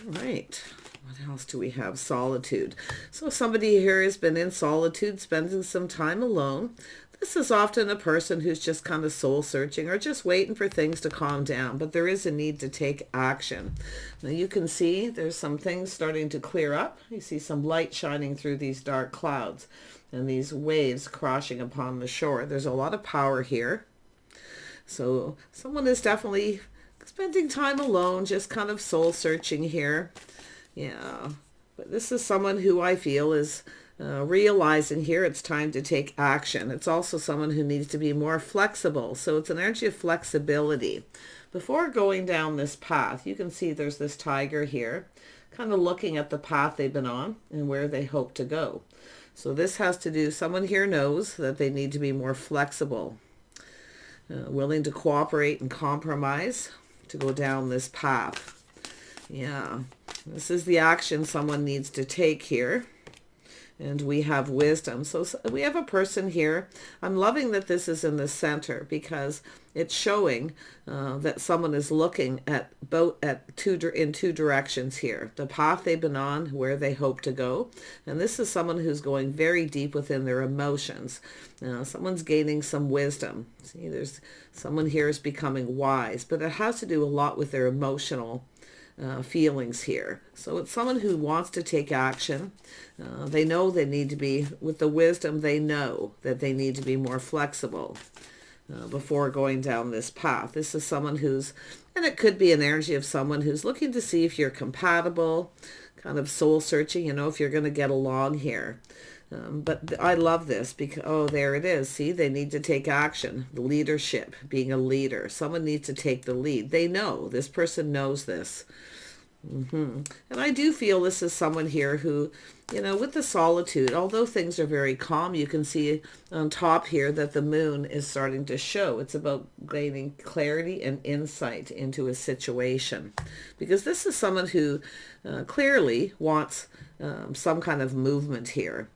Right. What else do we have? Solitude. So somebody here has been in solitude, spending some time alone. This is often a person who's just kind of soul searching or just waiting for things to calm down, but there is a need to take action. Now you can see there's some things starting to clear up. You see some light shining through these dark clouds and these waves crashing upon the shore. There's a lot of power here. So someone is definitely spending time alone, just kind of soul searching here. Yeah, but this is someone who I feel is realizing here it's time to take action. It's also someone who needs to be more flexible. So it's an energy of flexibility. Before going down this path, you can see there's this tiger here, kind of looking at the path they've been on and where they hope to go. So this has to do, someone here knows that they need to be more flexible, willing to cooperate and compromise to go down this path. Yeah, this is the action someone needs to take here. And we have wisdom. So we have a person here. I'm loving that this is in the center because it's showing that someone is looking at both in two directions here. The path they've been on, where they hope to go. And this is someone who's going very deep within their emotions. Someone's gaining some wisdom. See, there's someone here is becoming wise, but it has to do a lot with their emotional feelings here. So it's someone who wants to take action. They know they need to be, with the wisdom, they know that they need to be more flexible before going down this path. This is someone who's, and it could be an energy of someone who's looking to see if you're compatible, kind of soul searching, you know, if you're going to get along here. But I love this because, oh, there it is. See, they need to take action. The leadership, being a leader. Someone needs to take the lead. They know. This person knows this. And I do feel this is someone here who, you know, with the solitude, although things are very calm, you can see on top here that the moon is starting to show. It's about gaining clarity and insight into a situation. Because this is someone who clearly wants some kind of movement here.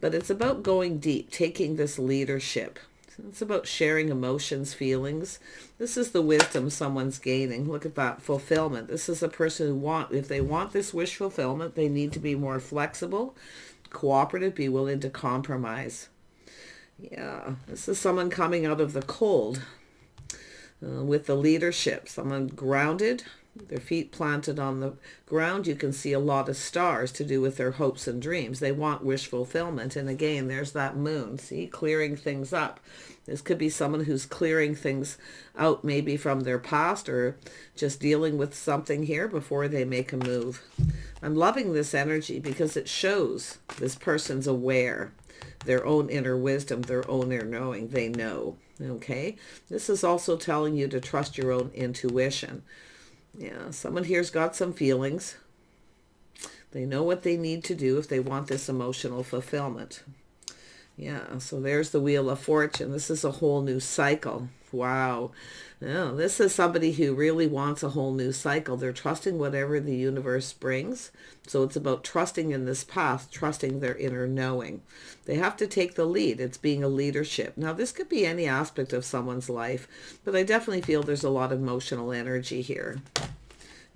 But it's about going deep, taking this leadership. It's about sharing emotions, feelings. This is the wisdom someone's gaining. Look at that, fulfillment. This is a person who if they want this wish fulfillment, they need to be more flexible, cooperative, be willing to compromise. Yeah, this is someone coming out of the cold with the leadership. Someone grounded, their feet planted on the ground. You can see a lot of stars to do with their hopes and dreams. They want wish fulfillment. And again, there's that moon, see, clearing things up. This could be someone who's clearing things out maybe from their past or just dealing with something here before they make a move. I'm loving this energy because it shows this person's aware, their own inner wisdom, their own inner knowing. They know, okay? This is also telling you to trust your own intuition. Yeah, someone here's got some feelings. They know what they need to do if they want this emotional fulfillment. Yeah, so there's the Wheel of Fortune. This is a whole new cycle. Wow. Yeah, this is somebody who really wants a whole new cycle. They're trusting whatever the universe brings. So it's about trusting in this path, trusting their inner knowing. They have to take the lead. It's being a leadership. Now, this could be any aspect of someone's life, but I definitely feel there's a lot of emotional energy here.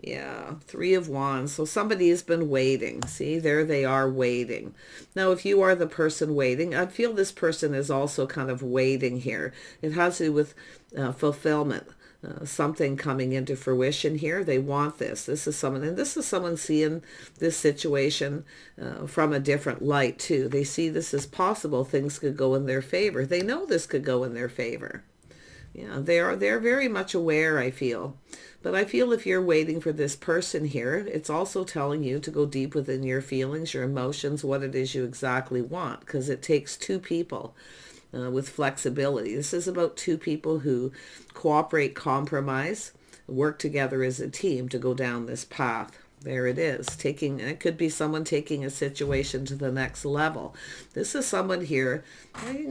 Yeah, Three of Wands. So somebody has been waiting. See, there they are waiting. Now, if you are the person waiting, I feel this person is also kind of waiting here. It has to do with fulfillment, something coming into fruition here. They want this. This is someone, and this is someone seeing this situation from a different light too. They see this as possible. Things could go in their favor. They know this could go in their favor. Yeah, they're very much aware, I feel. But I feel if you're waiting for this person here, it's also telling you to go deep within your feelings, your emotions, what it is you exactly want, because it takes two people with flexibility. This is about two people who cooperate, compromise, work together as a team to go down this path. There it is. It could be someone taking a situation to the next level. This is someone here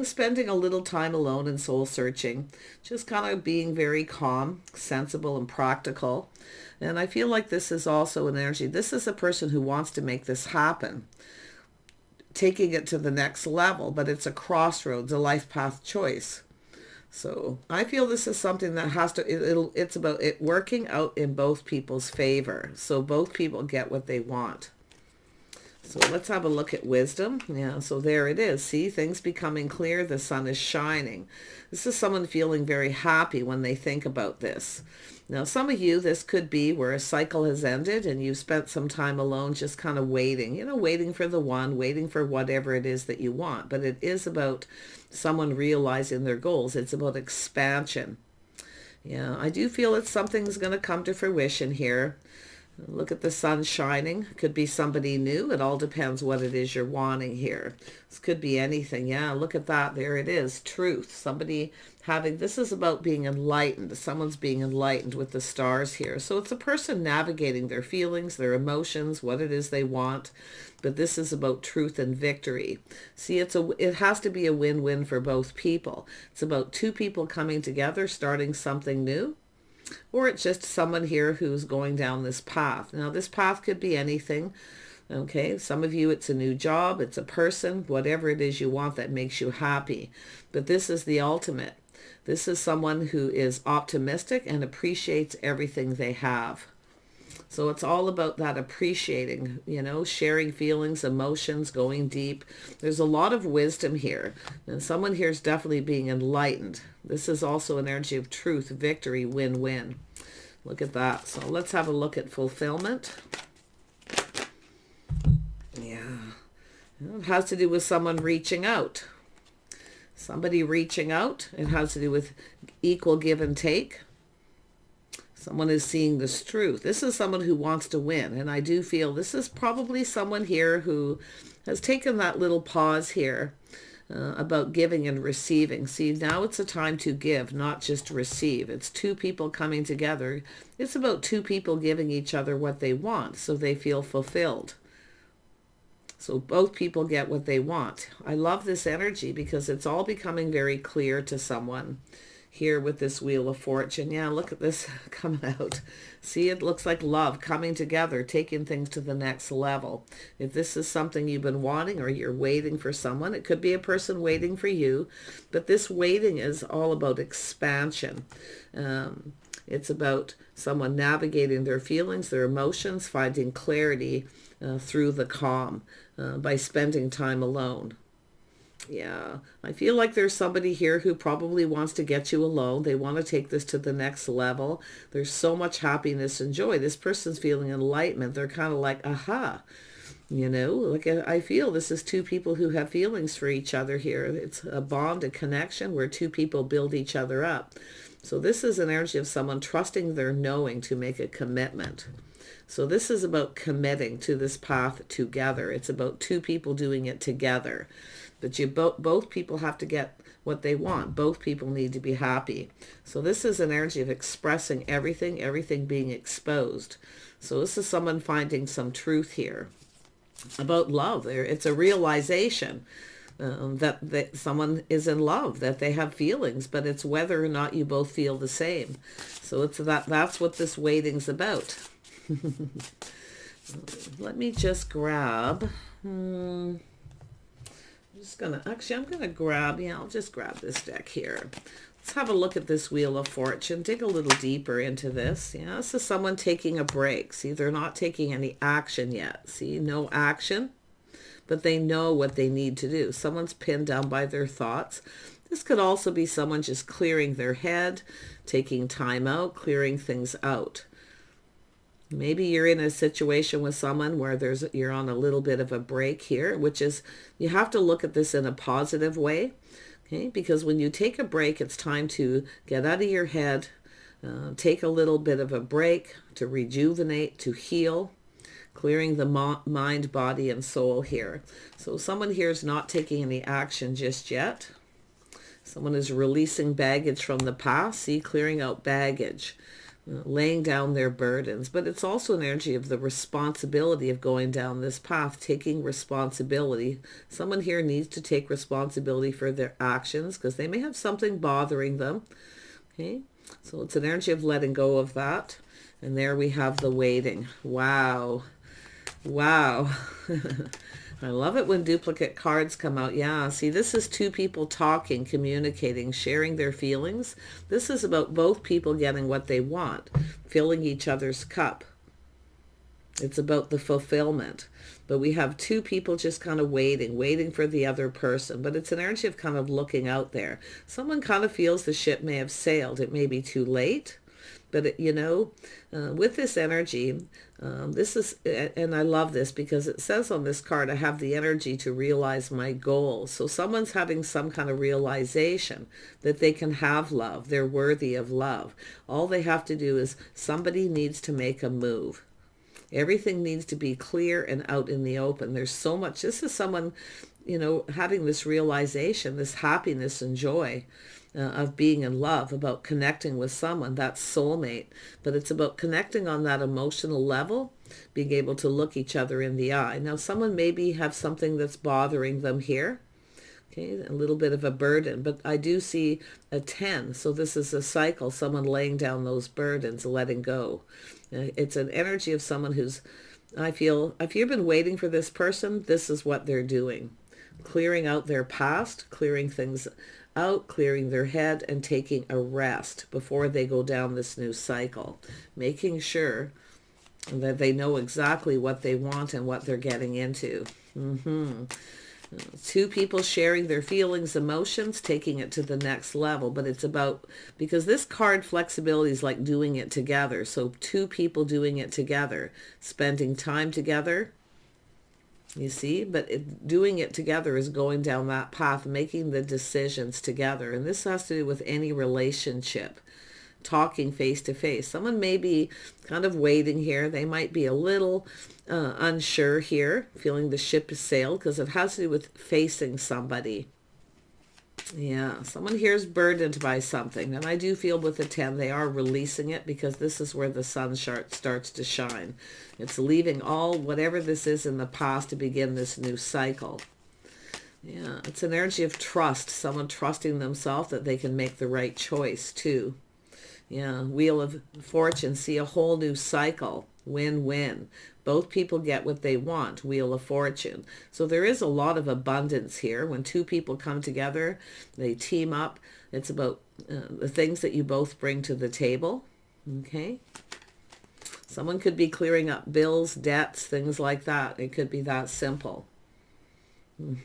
spending a little time alone and soul searching, just kind of being very calm, sensible, and practical. And I feel like this is also an energy. This is a person who wants to make this happen, taking it to the next level, but it's a crossroads, a life path choice. So I feel this is something that has to, it's about it working out in both people's favor. So both people get what they want. So let's have a look at wisdom. Yeah, so there it is. See, things becoming clear. The sun is shining. This is someone feeling very happy when they think about this. Now, some of you, this could be where a cycle has ended and you've spent some time alone just kind of waiting, waiting for the one, waiting for whatever it is that you want. But it is about someone realizing their goals. It's about expansion. Yeah, I do feel that something's going to come to fruition here. Look at the sun shining. Could be somebody new. It all depends what it is you're wanting here. This could be anything. Yeah, look at that. There it is. Truth. Somebody having, this is about being enlightened. Someone's being enlightened with the stars here. So it's a person navigating their feelings, their emotions, what it is they want. But this is about truth and victory. See, it has to be a win-win for both people. It's about two people coming together, starting something new. Or it's just someone here who's going down this path. Now, this path could be anything. Okay, some of you, it's a new job, it's a person, whatever it is you want that makes you happy. But this is the ultimate. This is someone who is optimistic and appreciates everything they have. So it's all about that appreciating, sharing feelings, emotions, going deep. There's a lot of wisdom here. And someone here is definitely being enlightened. This is also an energy of truth, victory, win-win. Look at that. So let's have a look at fulfillment. Yeah. It has to do with someone reaching out. Somebody reaching out. It has to do with equal give and take. Someone is seeing this truth. This is someone who wants to win. And I do feel this is probably someone here who has taken that little pause here about giving and receiving. See, now it's a time to give, not just receive. It's two people coming together. It's about two people giving each other what they want so they feel fulfilled. So both people get what they want. I love this energy because it's all becoming very clear to someone. Here with this Wheel of Fortune. Yeah, look at this coming out. See, it looks like love coming together, taking things to the next level. If this is something you've been wanting or you're waiting for someone, it could be a person waiting for you, but this waiting is all about expansion. It's about someone navigating their feelings, their emotions, finding clarity through the calm by spending time alone. Yeah, I feel like there's somebody here who probably wants to get you alone. They want to take this to the next level. There's so much happiness and joy. This person's feeling enlightenment. They're kind of like, aha, like I feel this is two people who have feelings for each other here. It's a bond, a connection where two people build each other up. So this is an energy of someone trusting their knowing to make a commitment. So this is about committing to this path together. It's about two people doing it together. But both people have to get what they want. Both people need to be happy. So this is an energy of expressing everything being exposed. So this is someone finding some truth here about love. It's a realization that someone is in love, that they have feelings, but it's whether or not you both feel the same. So that's what this waiting's about. Let me just grab... I'm gonna grab, I'll just grab this deck here. Let's have a look at this Wheel of Fortune, dig a little deeper into this. Yeah, this is someone taking a break. See, they're not taking any action yet. See, no action, but they know what they need to do. Someone's pinned down by their thoughts. This could also be someone just clearing their head, taking time out, clearing things out. Maybe you're in a situation with someone where you're on a little bit of a break here, which is, you have to look at this in a positive way, okay? Because when you take a break, it's time to get out of your head, take a little bit of a break to rejuvenate, to heal, clearing the mind, body, and soul here. So someone here is not taking any action just yet. Someone is releasing baggage from the past, see, clearing out baggage. Laying down their burdens, but it's also an energy of the responsibility of going down this path, taking responsibility. Someone here needs to take responsibility for their actions because they may have something bothering them. Okay, so it's an energy of letting go of that. And there we have the waiting. Wow. I love it when duplicate cards come out. Yeah, see, this is two people talking, communicating, sharing their feelings. This is about both people getting what they want, filling each other's cup. It's about the fulfillment. But we have two people just kind of waiting for the other person. But it's an energy of kind of looking out there. Someone kind of feels the ship may have sailed. It may be too late. But, with this energy, this is, and I love this because it says on this card, I have the energy to realize my goals. So someone's having some kind of realization that they can have love. They're worthy of love. All they have to do is somebody needs to make a move. Everything needs to be clear and out in the open. There's so much. This is someone, having this realization, this happiness and joy of being in love, about connecting with someone, that's soulmate. But it's about connecting on that emotional level, being able to look each other in the eye. Now, someone maybe have something that's bothering them here. Okay, a little bit of a burden, but I do see a 10. So this is a cycle, someone laying down those burdens, letting go. It's an energy of someone who's, I feel, if you've been waiting for this person, this is what they're doing. Clearing out their past, clearing things out, clearing their head, and taking a rest before they go down this new cycle. Making sure that they know exactly what they want and what they're getting into. Two people sharing their feelings, emotions, taking it to the next level. But it's about, because this card, flexibility, is like doing it together. So two people doing it together, spending time together, you see, but doing it together is going down that path, making the decisions together. And this has to do with any relationship, talking face to face. Someone may be kind of waiting here. They might be a little unsure here, feeling the ship has sailed, because it has to do with facing somebody. Yeah, someone here is burdened by something. And I do feel with the 10, they are releasing it, because this is where the sun starts to shine. It's leaving all, whatever this is in the past, to begin this new cycle. Yeah, it's an energy of trust. Someone trusting themselves that they can make the right choice too. Yeah, Wheel of Fortune, see a whole new cycle. Win-win. Both people get what they want. Wheel of Fortune. So there is a lot of abundance here. When two people come together, they team up. It's about the things that you both bring to the table. Okay. Someone could be clearing up bills, debts, things like that. It could be that simple.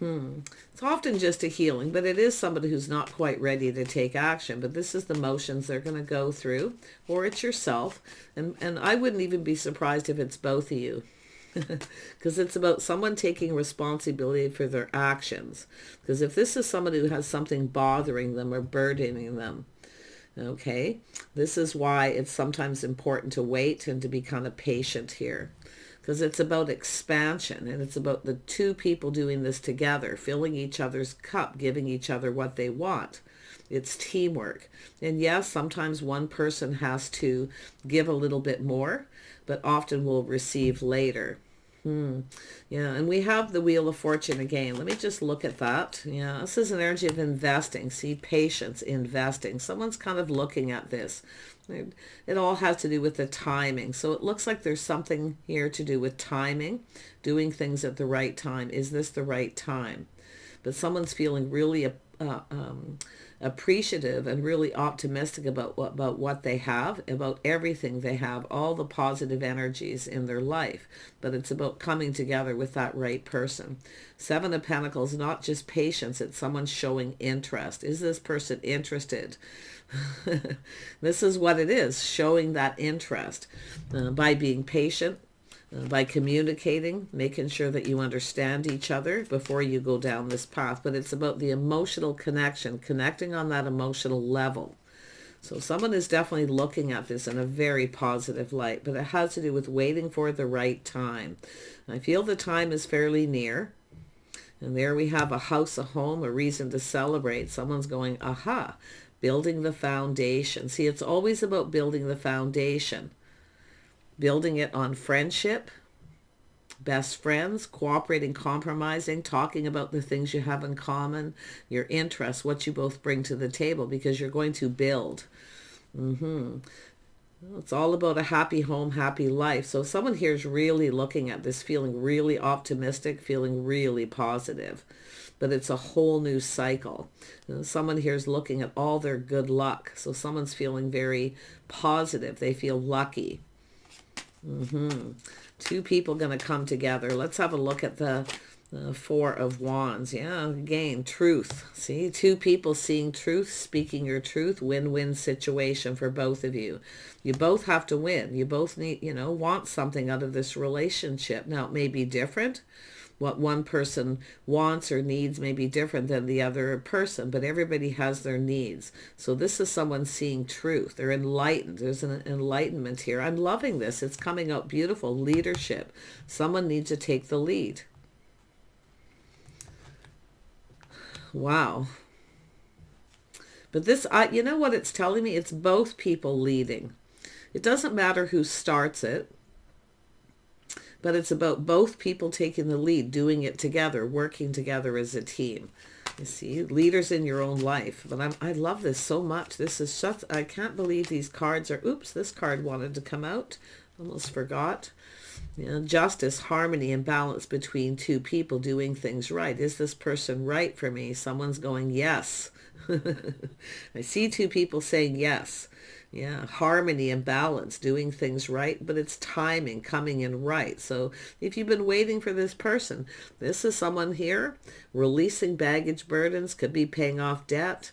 It's often just a healing, but it is somebody who's not quite ready to take action. But this is the motions they're going to go through, or it's yourself. And I wouldn't even be surprised if it's both of you, because it's about someone taking responsibility for their actions. Because if this is somebody who has something bothering them or burdening them, okay, this is why it's sometimes important to wait and to be kind of patient here. Because it's about expansion, and it's about the two people doing this together, filling each other's cup, giving each other what they want. It's teamwork. And yes, sometimes one person has to give a little bit more, but often will receive later. Yeah, and we have the Wheel of Fortune again. Let me just look at that. Yeah, this is an energy of investing. See, patience, investing. Someone's kind of looking at this. It all has to do with the timing. So it looks like there's something here to do with timing, doing things at the right time. Is this the right time? But someone's feeling really appreciative and really optimistic about what they have, about everything they have, all the positive energies in their life. But it's about coming together with that right person. 7 of Pentacles, not just patience, it's someone showing interest. Is this person interested? This is what it is, showing that interest by being patient, by communicating, making sure that you understand each other before you go down this path. But it's about the emotional connection, connecting on that emotional level. So someone is definitely looking at this in a very positive light, but it has to do with waiting for the right time. I feel the time is fairly near. And there we have a house, a home, a reason to celebrate. Someone's going, aha, building the foundation. See, it's always about building the foundation. Building it on friendship, best friends, cooperating, compromising, talking about the things you have in common, your interests, what you both bring to the table, because you're going to build. It's all about a happy home, happy life. So someone here is really looking at this, feeling really optimistic, feeling really positive. But it's a whole new cycle. Someone here is looking at all their good luck. So someone's feeling very positive. They feel lucky. Two people going to come together. Let's have a look at the Four of Wands. Yeah, again, truth. See, two people seeing truth, speaking your truth, win-win situation for both of you. You both have to win. You both need, want something out of this relationship. Now, it may be different. What one person wants or needs may be different than the other person, but everybody has their needs. So this is someone seeing truth. They're enlightened. There's an enlightenment here. I'm loving this. It's coming out beautiful. Leadership. Someone needs to take the lead. Wow. But this, you know what it's telling me? It's both people leading. It doesn't matter who starts it, but it's about both people taking the lead, doing it together, working together as a team. You see, leaders in your own life. But I love this so much. This is such, I can't believe these cards are, oops, this card wanted to come out. Almost forgot. Justice, harmony, and balance between two people doing things right. Is this person right for me? Someone's going, yes. I see two people saying yes. Yeah, harmony and balance, doing things right, but it's timing, coming in right. So if you've been waiting for this person, this is someone here releasing baggage burdens, could be paying off debt,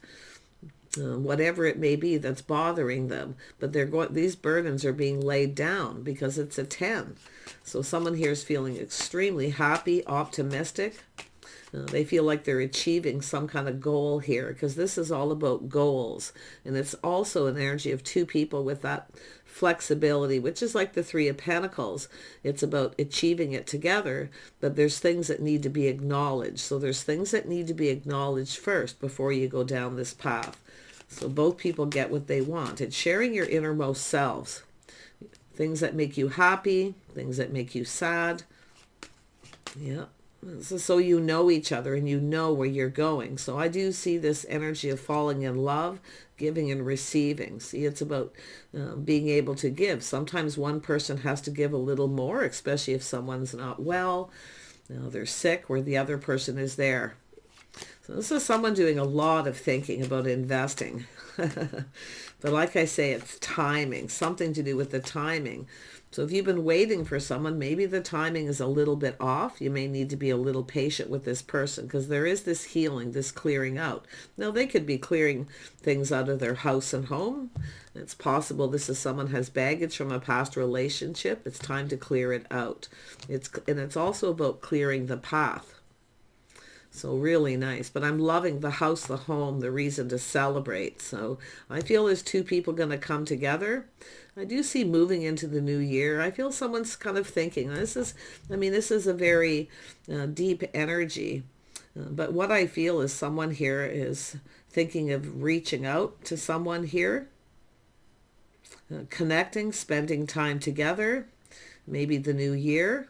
whatever it may be that's bothering them. But these burdens are being laid down because it's a 10. So someone here is feeling extremely happy, optimistic. They feel like they're achieving some kind of goal here, because this is all about goals. And it's also an energy of two people with that flexibility, which is like the Three of Pentacles. It's about achieving it together, but there's things that need to be acknowledged. So there's things that need to be acknowledged first before you go down this path. So both people get what they want. It's sharing your innermost selves. Things that make you happy, things that make you sad. Yeah. So you know each other and you know where you're going. So I do see this energy of falling in love, giving and receiving. See, it's about being able to give. Sometimes one person has to give a little more, especially if someone's not well, they're sick, where the other person is there. So this is someone doing a lot of thinking about investing. But like I say, it's timing, something to do with the timing. So if you've been waiting for someone, maybe the timing is a little bit off. You may need to be a little patient with this person, because there is this healing, this clearing out. Now, they could be clearing things out of their house and home. It's possible this is someone has baggage from a past relationship. It's time to clear it out. And it's also about clearing the path. So really nice. But I'm loving the house, the home, the reason to celebrate. So I feel there's two people going to come together. I do see moving into the new year. I feel someone's kind of thinking, this is a very deep energy. But what I feel is someone here is thinking of reaching out to someone here, connecting, spending time together, maybe the new year.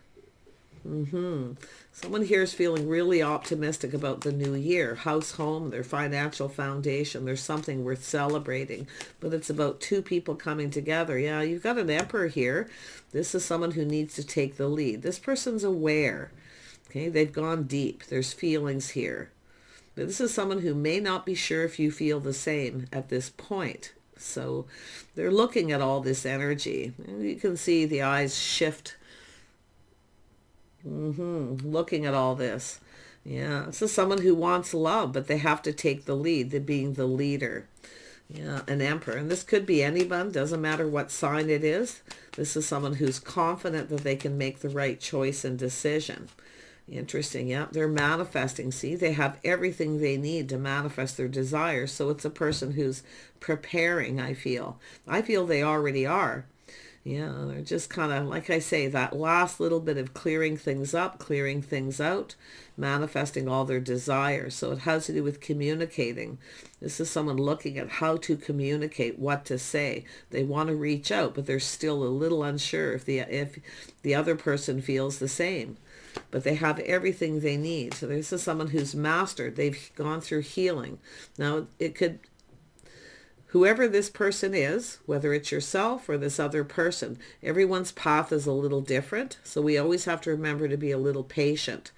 Someone here is feeling really optimistic about the new year. House, home, their financial foundation. There's something worth celebrating. But it's about two people coming together. Yeah, you've got an Emperor here. This is someone who needs to take the lead. This person's aware. Okay, they've gone deep. There's feelings here. But this is someone who may not be sure if you feel the same at this point. So they're looking at all this energy. You can see the eyes shift. Looking at all this. Yeah, this is someone who wants love, but they have to take the lead. They're being the leader. Yeah, an Emperor. And this could be anyone. Doesn't matter what sign it is. This is someone who's confident that they can make the right choice and decision. Interesting. Yeah, they're manifesting. See, they have everything they need to manifest their desires. So it's a person who's preparing, I feel. I feel they already are. Yeah, they're just kind of, like I say, that last little bit of clearing things up, clearing things out, manifesting all their desires. So it has to do with communicating. This is someone looking at how to communicate, what to say. They want to reach out, but they're still a little unsure if the other person feels the same. But they have everything they need. So this is someone who's mastered. They've gone through healing. Now, it could... whoever this person is, whether it's yourself or this other person, everyone's path is a little different. So we always have to remember to be a little patient.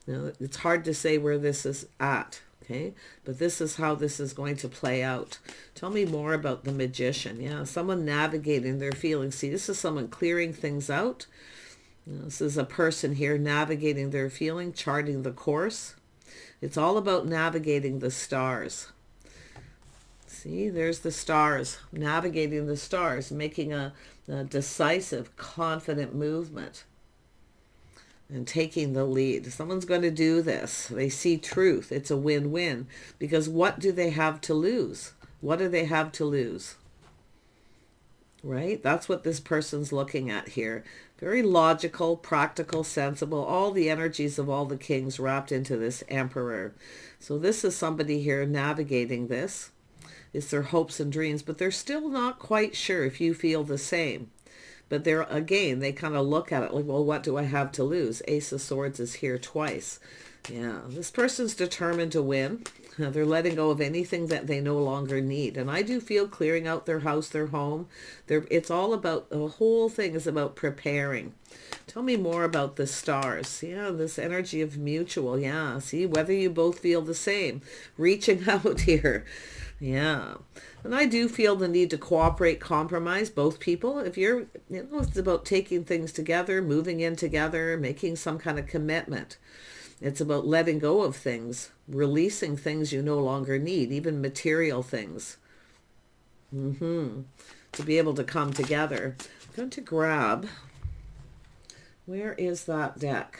You know, it's hard to say where this is at. Okay, but this is how this is going to play out. Tell me more about the Magician. Yeah, someone navigating their feelings. See, this is someone clearing things out. You know, this is a person here navigating their feeling, charting the course. It's all about navigating the stars. See, there's the stars, navigating the stars, making a decisive, confident movement and taking the lead. Someone's going to do this. They see truth. It's a win-win, because what do they have to lose? What do they have to lose? Right? That's what this person's looking at here. Very logical, practical, sensible, all the energies of all the kings wrapped into this Emperor. So this is somebody here navigating this. It's their hopes and dreams, but they're still not quite sure if you feel the same. But they're, again, they kind of look at it like, well, what do I have to lose? Ace of Swords is here twice. Yeah, this person's determined to win. They're letting go of anything that they no longer need. And I do feel clearing out their house, their home. It's all about, the whole thing is about preparing. Tell me more about the stars. Yeah, this energy of mutual. Yeah, see, whether you both feel the same. Reaching out here. Yeah. And I do feel the need to cooperate, compromise, both people. If you're, you know, it's about taking things together, moving in together, making some kind of commitment. It's about letting go of things, releasing things you no longer need, even material things. To be able to come together. I'm going to grab, where is that deck?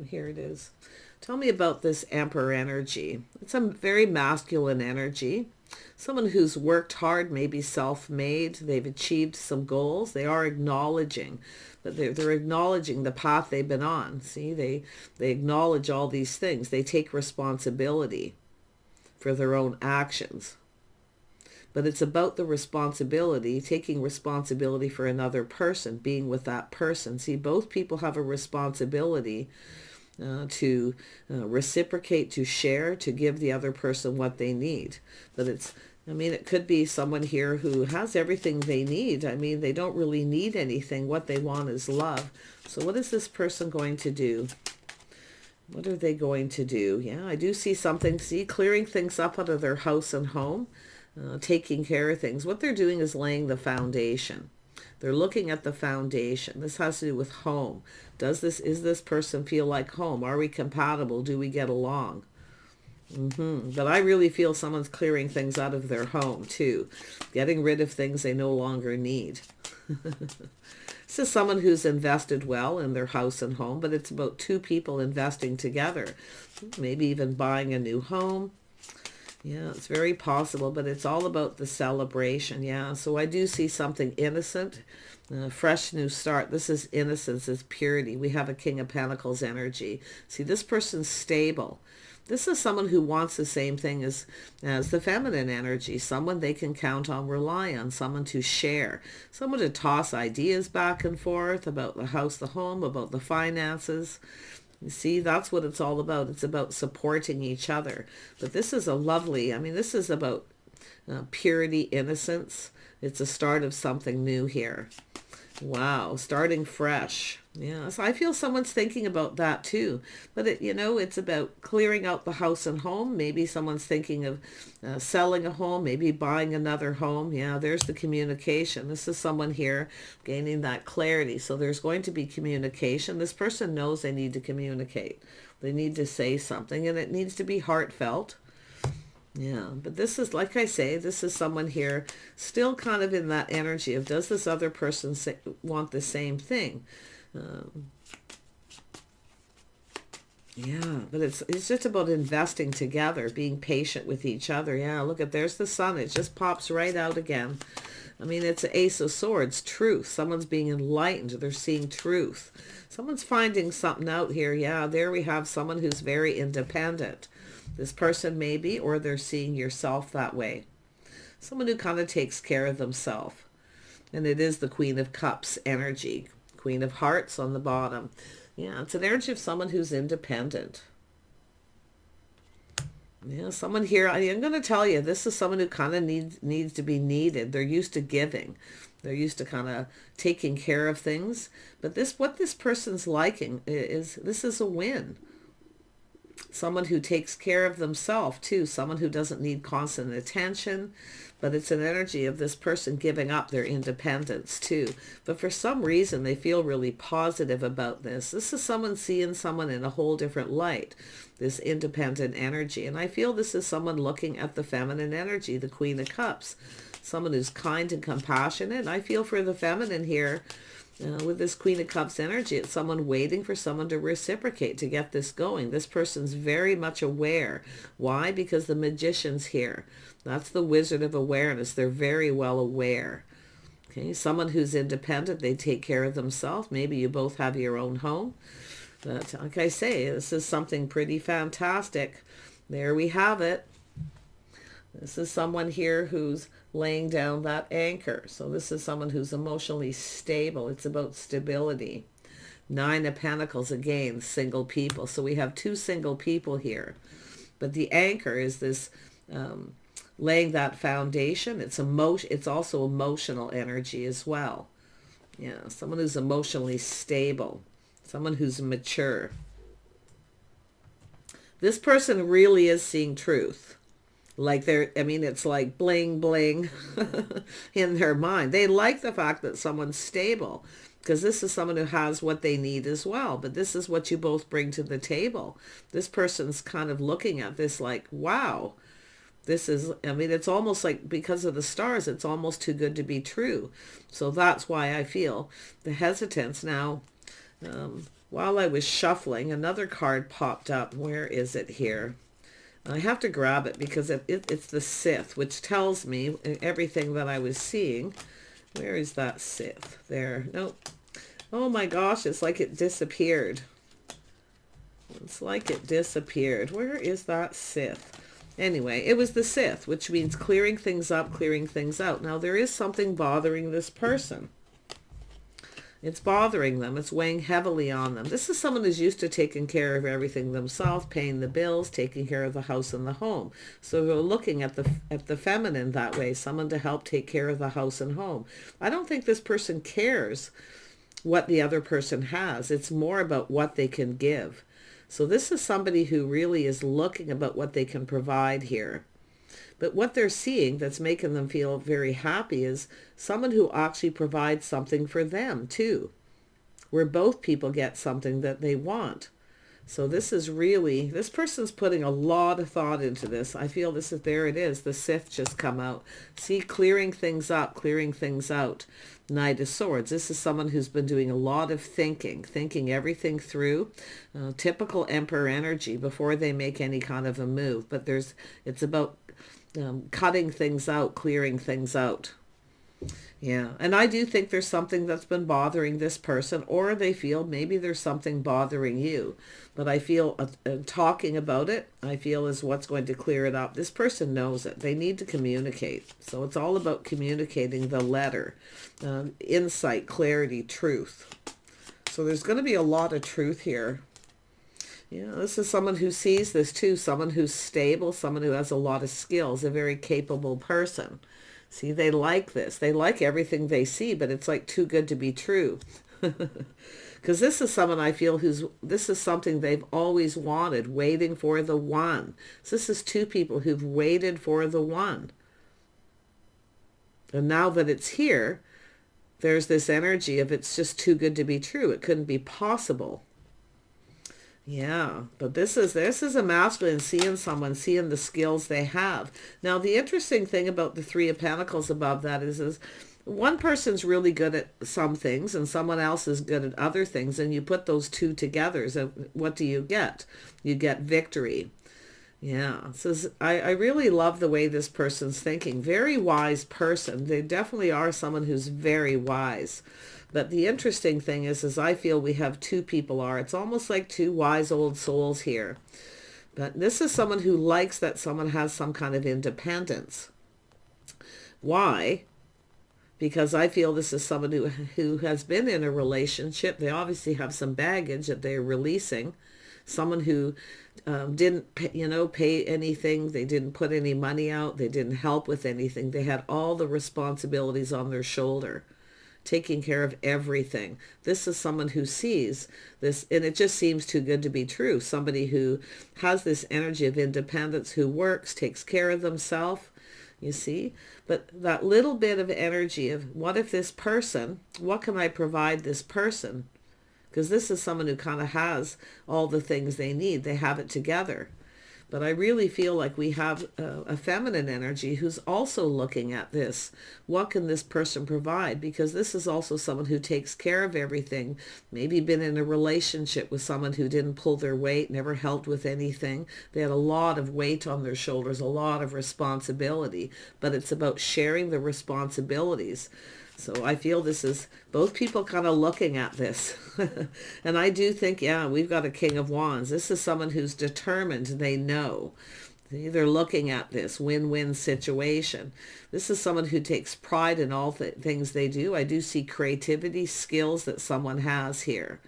Here it is. Tell me about this Emperor energy. It's a very masculine energy. Someone who's worked hard, maybe self-made. They've achieved some goals. They are acknowledging, but they're acknowledging the path they've been on. See, they acknowledge all these things. They take responsibility for their own actions. But it's about the responsibility, taking responsibility for another person, being with that person. See, both people have a responsibility to reciprocate, to share, to give the other person what they need. But it's, I mean, it could be someone here who has everything they need. I mean, they don't really need anything. What they want is love. So what is this person going to do? What are they going to do? Yeah, I do see something. See, clearing things up out of their house and home, taking care of things. What they're doing is laying the foundation. They're looking at the foundation. This has to do with home. Is this person feel like home? Are we compatible? Do we get along? But I really feel someone's clearing things out of their home too. Getting rid of things they no longer need. This is someone who's invested well in their house and home, but it's about two people investing together. Maybe even buying a new home. Yeah, it's very possible, but it's all about the celebration. Yeah, so I do see something innocent, fresh new start. This is innocence, is purity. We have a King of Pentacles energy. See, this person's stable. This is someone who wants the same thing as the feminine energy, someone they can count on, rely on, someone to share, someone to toss ideas back and forth about the house, the home, about the finances. You see, that's what it's all about. It's about supporting each other. But this is a lovely, I mean, this is about purity, innocence. It's a start of something new here. Wow, starting fresh. Yeah, so I feel someone's thinking about that too. But, it's about clearing out the house and home. Maybe someone's thinking of selling a home, maybe buying another home. Yeah, there's the communication. This is someone here gaining that clarity. So there's going to be communication. This person knows they need to communicate. They need to say something, and it needs to be heartfelt. Yeah, but this is, like I say, this is someone here still kind of in that energy of, does this other person want the same thing? Yeah, but it's just about investing together, being patient with each other. Yeah, look at, there's the sun. It just pops right out again. I mean, it's an Ace of Swords, truth. Someone's being enlightened. They're seeing truth. Someone's finding something out here. Yeah, there we have someone who's very independent. This person maybe, or they're seeing yourself that way. Someone who kind of takes care of themselves. And it is the Queen of Cups energy. Queen of Hearts on the bottom. Yeah, it's an energy of someone who's independent. Yeah, someone here, I'm going to tell you, this is someone who kind of needs to be needed. They're used to giving. They're used to kind of taking care of things. But what this person's liking is, this is a win. Someone who takes care of themselves too. Someone who doesn't need constant attention. But it's an energy of this person giving up their independence too. But for some reason, they feel really positive about this. This is someone seeing someone in a whole different light, this independent energy. And I feel this is someone looking at the feminine energy, the Queen of Cups. Someone who's kind and compassionate. I feel for the feminine here, with this Queen of Cups energy, it's someone waiting for someone to reciprocate, to get this going. This person's very much aware. Why? Because the Magician's here. That's the Wizard of Awareness. They're very well aware. Okay, someone who's independent, they take care of themselves. Maybe you both have your own home. But like I say, this is something pretty fantastic. There we have it. This is someone here who's laying down that anchor. So this is someone who's emotionally stable. It's about stability. Nine of Pentacles, again, single people. So we have two single people here. But the anchor is this laying that foundation. It's also emotional energy as well. Yeah, someone who's emotionally stable. Someone who's mature. This person really is seeing truth. Like it's like bling, bling in their mind. They like the fact that someone's stable, because this is someone who has what they need as well. But this is what you both bring to the table. This person's kind of looking at this like, wow, this is, it's almost like, because of the stars, it's almost too good to be true. So that's why I feel the hesitance. Now, while I was shuffling, another card popped up. Where is it here? I have to grab it because it's the Sith, which tells me everything that I was seeing. Where is that Sith? There. Nope. Oh my gosh, it's like it disappeared. It's like it disappeared. Where is that Sith? Anyway, it was the Sith, which means clearing things up, clearing things out. Now, there is something bothering this person. It's bothering them. It's weighing heavily on them. This is someone who's used to taking care of everything themselves, paying the bills, taking care of the house and the home. So we're looking at the feminine that way, someone to help take care of the house and home. I don't think this person cares what the other person has. It's more about what they can give. So this is somebody who really is looking about what they can provide here. But what they're seeing that's making them feel very happy is someone who actually provides something for them too, where both people get something that they want. So this is really, this person's putting a lot of thought into this. I feel this is, there it is, the Sith just come out. See, clearing things up, clearing things out. Knight of Swords. This is someone who's been doing a lot of thinking everything through. Typical Emperor energy before they make any kind of a move. But it's about cutting things out, clearing things out. Yeah, and I do think there's something that's been bothering this person, or they feel maybe there's something bothering you. But I feel talking about it, I feel, is what's going to clear it up. This person knows it. They need to communicate. So it's all about communicating the letter. Insight, clarity, truth. So there's going to be a lot of truth here. Yeah, this is someone who sees this too, someone who's stable, someone who has a lot of skills, a very capable person. See, they like this. They like everything they see, but it's like too good to be true. Because this is someone I feel this is something they've always wanted, waiting for the one. So this is two people who've waited for the one. And now that it's here, there's this energy of it's just too good to be true. It couldn't be possible. Yeah, but this is a masculine seeing someone, seeing the skills they have. Now, the interesting thing about the Three of Pentacles above that is one person's really good at some things and someone else is good at other things, and you put those two together. So what do you get? You get victory. Yeah, so I really love the way this person's thinking. Very wise person. They definitely are someone who's very wise. But the interesting thing is I feel we have two people it's almost like two wise old souls here. But this is someone who likes that someone has some kind of independence. Why? Because I feel this is someone who has been in a relationship. They obviously have some baggage that they're releasing. Someone who didn't pay, pay anything. They didn't put any money out. They didn't help with anything. They had all the responsibilities on their shoulder, taking care of everything. This is someone who sees this, and it just seems too good to be true. Somebody who has this energy of independence, who works, takes care of themselves, you see. But that little bit of energy of, what if this person, what can I provide this person? Because this is someone who kind of has all the things they need. They have it together. But I really feel like we have a feminine energy who's also looking at this. What can this person provide? Because this is also someone who takes care of everything. Maybe been in a relationship with someone who didn't pull their weight, never helped with anything. They had a lot of weight on their shoulders, a lot of responsibility. But it's about sharing the responsibilities. So I feel this is both people kind of looking at this. And I do think, yeah, we've got a King of Wands. This is someone who's determined. They know. They're looking at this win-win situation. This is someone who takes pride in all things they do. I do see creativity, skills that someone has here.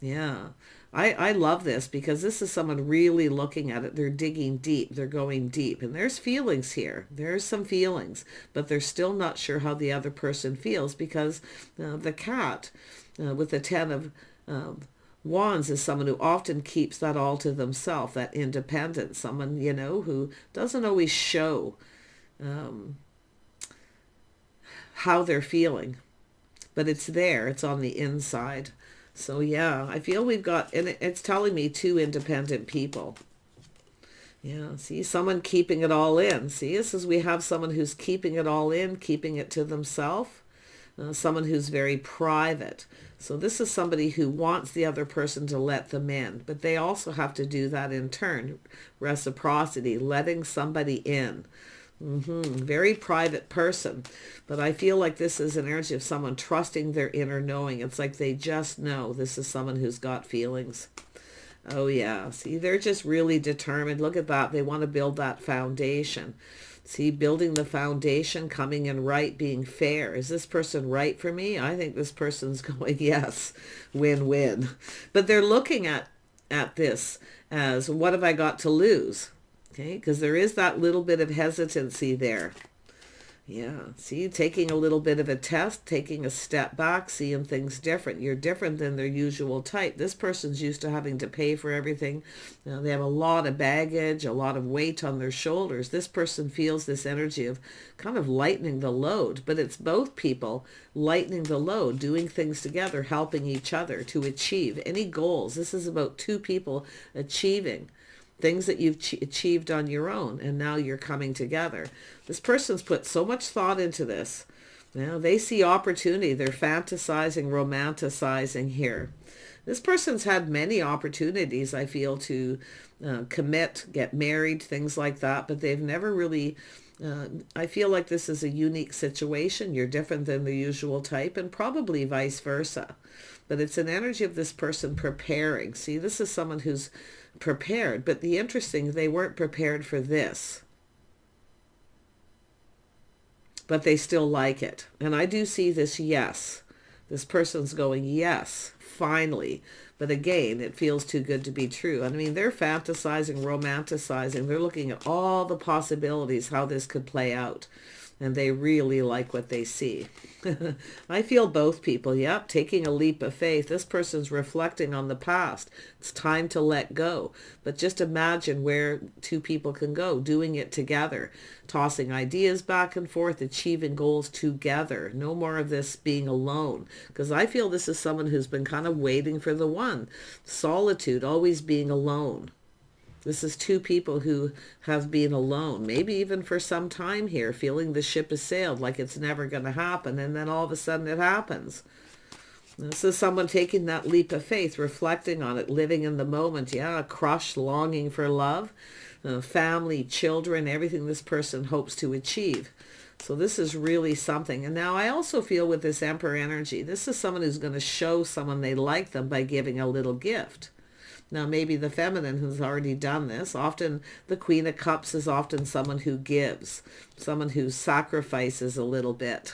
Yeah. I love this because this is someone really looking at it. They're digging deep. They're going deep. And there's feelings here. There's some feelings. But they're still not sure how the other person feels because the cat with the 10 of Wands is someone who often keeps that all to themselves, that independence. Someone, who doesn't always show how they're feeling. But it's there. It's on the inside. So yeah, I feel we've got, and it's telling me 2 independent people. Yeah, see, someone keeping it all in. See, this is, we have someone who's keeping it all in, keeping it to themselves. Someone who's very private. So this is somebody who wants the other person to let them in. But they also have to do that in turn. Reciprocity, letting somebody in. Very private person. But I feel like this is an energy of someone trusting their inner knowing. It's like they just know this is someone who's got feelings. Oh yeah, see, they're just really determined. Look at that. They want to build that foundation. See, building the foundation, coming in right, being fair. Is this person right for me? I think this person's going, yes, win-win. But they're looking at this as, what have I got to lose? Okay, because there is that little bit of hesitancy there. Yeah, see, taking a little bit of a test, taking a step back, seeing things different. You're different than their usual type. This person's used to having to pay for everything. They have a lot of baggage, a lot of weight on their shoulders. This person feels this energy of kind of lightening the load, but it's both people lightening the load, doing things together, helping each other to achieve any goals. This is about 2 people achieving things that you've achieved on your own, and now you're coming together. This person's put so much thought into this. They see opportunity. They're fantasizing, romanticizing here. This person's had many opportunities, I feel, to commit, get married, things like that, but they've never really... I feel like this is a unique situation. You're different than the usual type, and probably vice versa. But it's an energy of this person preparing. See, this is someone who's prepared, but the interesting, they weren't prepared for this. But they still like it. And I do see this yes. This person's going, yes, finally. But again, it feels too good to be true. I mean, they're fantasizing, romanticizing. They're looking at all the possibilities, how this could play out. And they really like what they see. I feel both people, yep, taking a leap of faith. This person's reflecting on the past. It's time to let go. But just imagine where 2 people can go, doing it together, tossing ideas back and forth, achieving goals together. No more of this being alone. Because I feel this is someone who's been kind of waiting for the one. Solitude, always being alone. This is 2 people who have been alone, maybe even for some time here, feeling the ship has sailed, like it's never going to happen, and then all of a sudden it happens. This is someone taking that leap of faith, reflecting on it, living in the moment. Yeah, crushed, longing for love, family, children, everything this person hopes to achieve. So this is really something. And now I also feel with this Emperor energy, this is someone who's going to show someone they like them by giving a little gift. Now, maybe the feminine who's already done this. Often the Queen of Cups is often someone who gives, someone who sacrifices a little bit.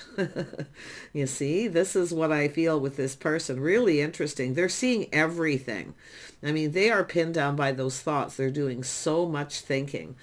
You see, this is what I feel with this person. Really interesting. They're seeing everything. I mean, they are pinned down by those thoughts. They're doing so much thinking.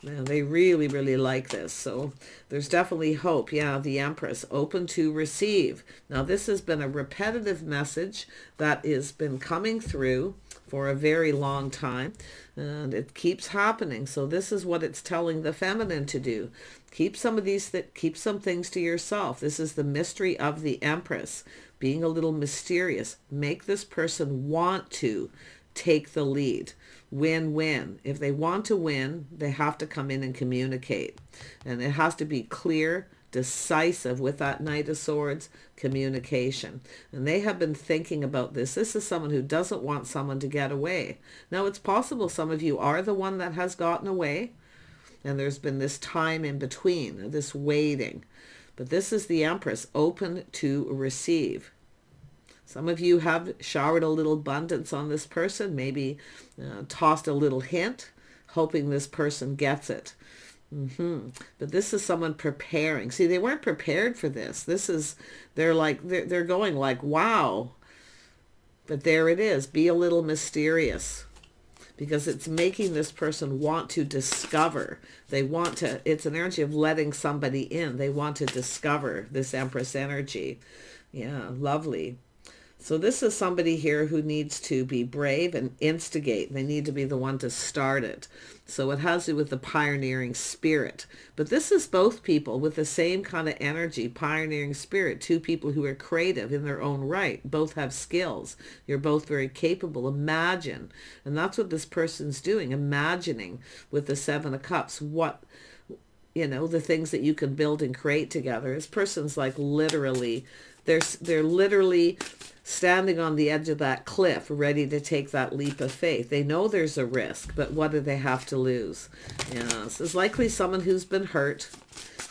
Now, they really, really like this. So there's definitely hope. Yeah, the Empress, open to receive. Now, this has been a repetitive message that has been coming through for a very long time, and it keeps happening. So this is what it's telling the feminine to do. Keep some of these, keep some things to yourself. This is the mystery of the Empress, being a little mysterious. Make this person want to take the lead. Win-win. If they want to win, they have to come in and communicate. And it has to be clear, decisive with that Knight of Swords, communication. And they have been thinking about this. This is someone who doesn't want someone to get away. Now, it's possible some of you are the one that has gotten away, and there's been this time in between, this waiting. But this is the Empress, open to receive. Some of you have showered a little abundance on this person, maybe tossed a little hint, hoping this person gets it. But this is someone preparing. See, they weren't prepared for this. They're going like, wow. But there it is. Be a little mysterious, because it's making this person want to discover. It's an energy of letting somebody in. They want to discover this Empress energy. Yeah, lovely. So this is somebody here who needs to be brave and instigate. They need to be the one to start it. So it has to do with the pioneering spirit. But this is both people with the same kind of energy, pioneering spirit. Two people who are creative in their own right. Both have skills. You're both very capable. Imagine. And that's what this person's doing. Imagining with the Seven of Cups the things that you can build and create together. This person's like literally, they're literally standing on the edge of that cliff, ready to take that leap of faith. They know there's a risk, but what do they have to lose? Yes, it's likely someone who's been hurt,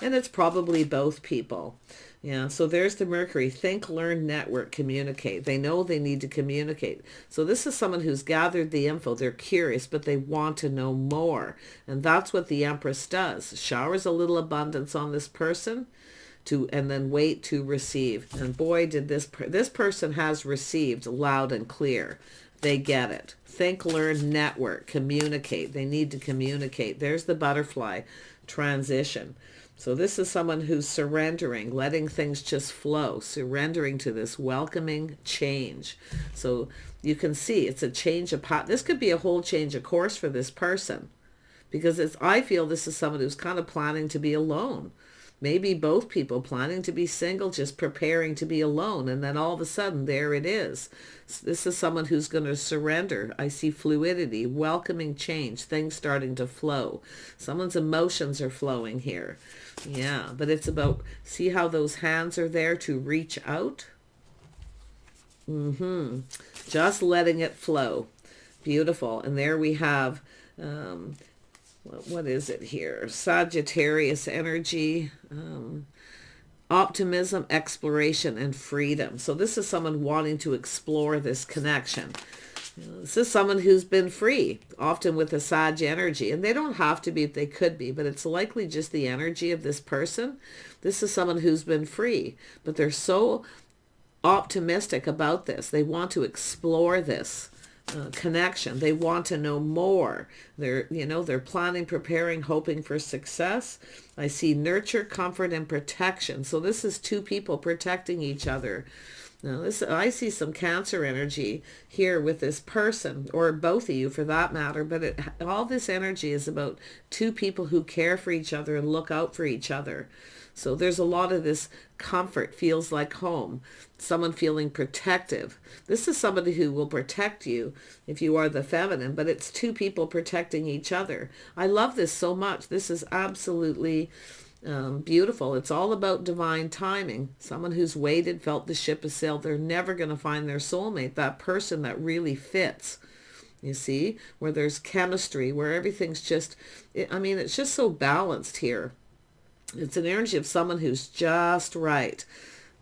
and it's probably both people. Yeah, so there's the Mercury. Think, learn, network, communicate. They know they need to communicate. So this is someone who's gathered the info. They're curious, but they want to know more. And that's what the Empress does. Showers a little abundance on this person, and then wait to receive. And boy, did this person has received loud and clear. They get it. Think, learn, network, communicate. They need to communicate. There's the butterfly transition. So this is someone who's surrendering, letting things just flow, surrendering to this welcoming change. So you can see it's a change of path. This could be a whole change of course for this person, because I feel this is someone who's kind of planning to be alone. Maybe both people planning to be single, just preparing to be alone. And then all of a sudden, there it is. So this is someone who's going to surrender. I see fluidity, welcoming change, things starting to flow. Someone's emotions are flowing here. Yeah, but it's about, see how those hands are there to reach out? Just letting it flow. Beautiful. And there we have... what is it here? Sagittarius energy, optimism, exploration, and freedom. So this is someone wanting to explore this connection. This is someone who's been free, often with a Sag energy. And they don't have to be, they could be, but it's likely just the energy of this person. This is someone who's been free, but they're so optimistic about this. They want to explore this connection. They want to know more. They're planning, preparing, hoping for success. I see nurture, comfort, and protection. So this is two people protecting each other. Now I see some Cancer energy here with this person, or both of you for that matter, but all this energy is about two people who care for each other and look out for each other. So there's a lot of this comfort, feels like home, someone feeling protective. This is somebody who will protect you if you are the feminine, but it's two people protecting each other. I love this so much. This is absolutely beautiful. It's all about divine timing. Someone who's waited, felt the ship has sailed. They're never going to find their soulmate, that person that really fits. You see, where there's chemistry, where everything's just, it's just so balanced here. It's an energy of someone who's just right.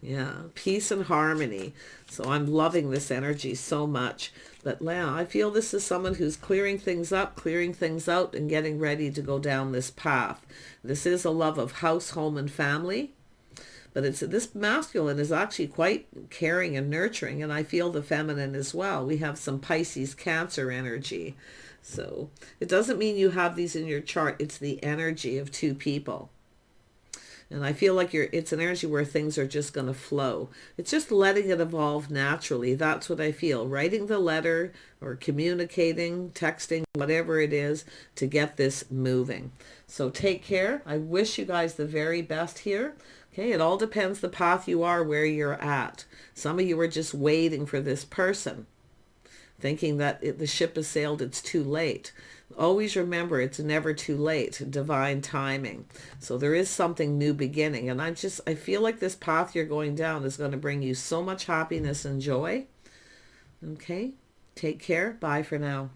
Yeah, peace and harmony. So I'm loving this energy so much. But now I feel this is someone who's clearing things up, clearing things out, and getting ready to go down this path. This is a love of house, home, and family. But it's this masculine is actually quite caring and nurturing, and I feel the feminine as well. We have some Pisces Cancer energy. So it doesn't mean you have these in your chart. It's the energy of two people. And I feel like it's an energy where things are just going to flow. It's just letting it evolve naturally. That's what I feel. Writing the letter or communicating, texting, whatever it is to get this moving. So take care. I wish you guys the very best here. Okay, it all depends the path you are, where you're at. Some of you are just waiting for this person, thinking that the ship has sailed, it's too late. Always remember, it's never too late. Divine timing. So there is something new beginning. And I feel like this path you're going down is going to bring you so much happiness and joy. Okay, take care. Bye for now.